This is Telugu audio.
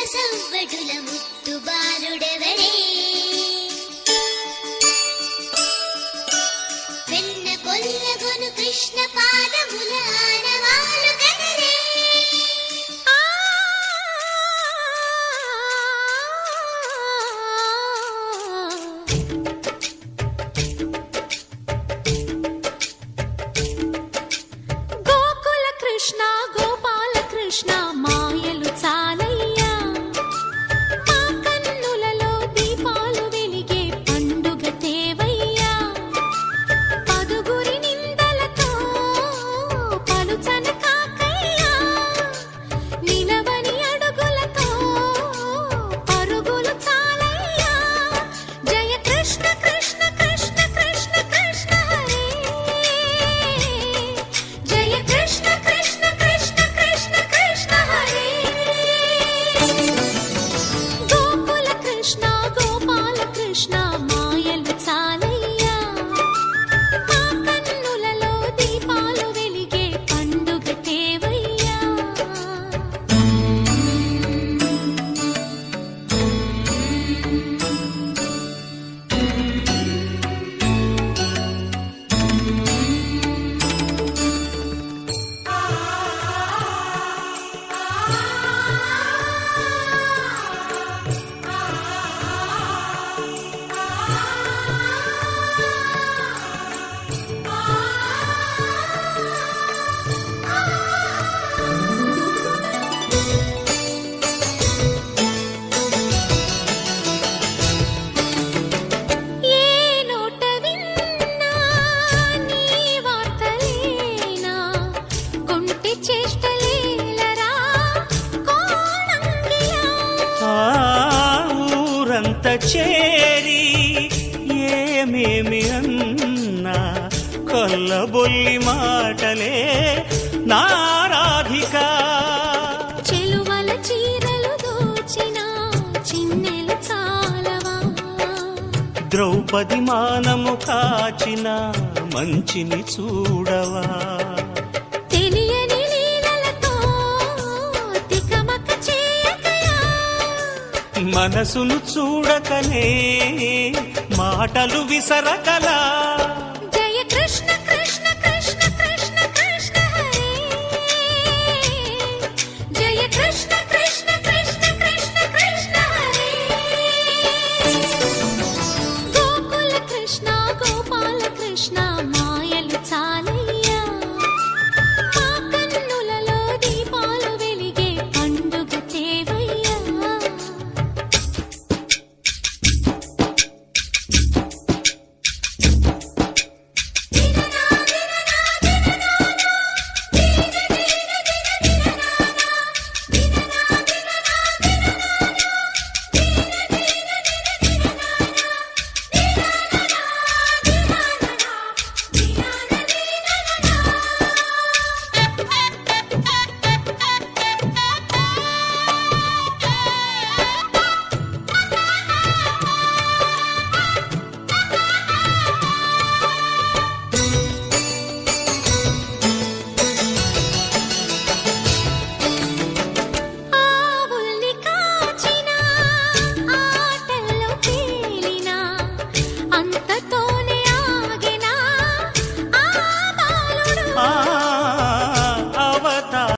సవ్వడుల ముత్తు బాలుడెవడే వెన్న కొల్లగొను కృష్ణ పాదముల ఆనవాలు గనరే కృష్ణ గోపాల కృష్ణ మాయలు చాలయ్యా మా కన్నులలో దీపాలు వెలిగే పండుగ తేవయ్యా పదుగురి నిందలతో పలుచన కాకయ్యా నిలవని అడుగులతో పరుగులు చాలయ్యా జయ కృష్ణ కృష్ణ కృష్ణ కృష్ణ కృష్ణ హరే జయ కృష్ణ కృష్ణ మాయలు చాలయ్యా మా కన్నులలో దీపాలు వెలిగే పండుగ తేవయ్యా ఊరంత చేరి ఏమేమి అన్నా కొల్లబొల్లి మాటలే నారాధిక చెలువల చీరలు దోచిన చిన్నెలు చాలవా ద్రౌపది మానము కాచిన మంచిని చూడవా తెలియని లీలలతో తికమక చేయకయా మనసును చూడకనే మాటలు విసరకలా జయ కృష్ణ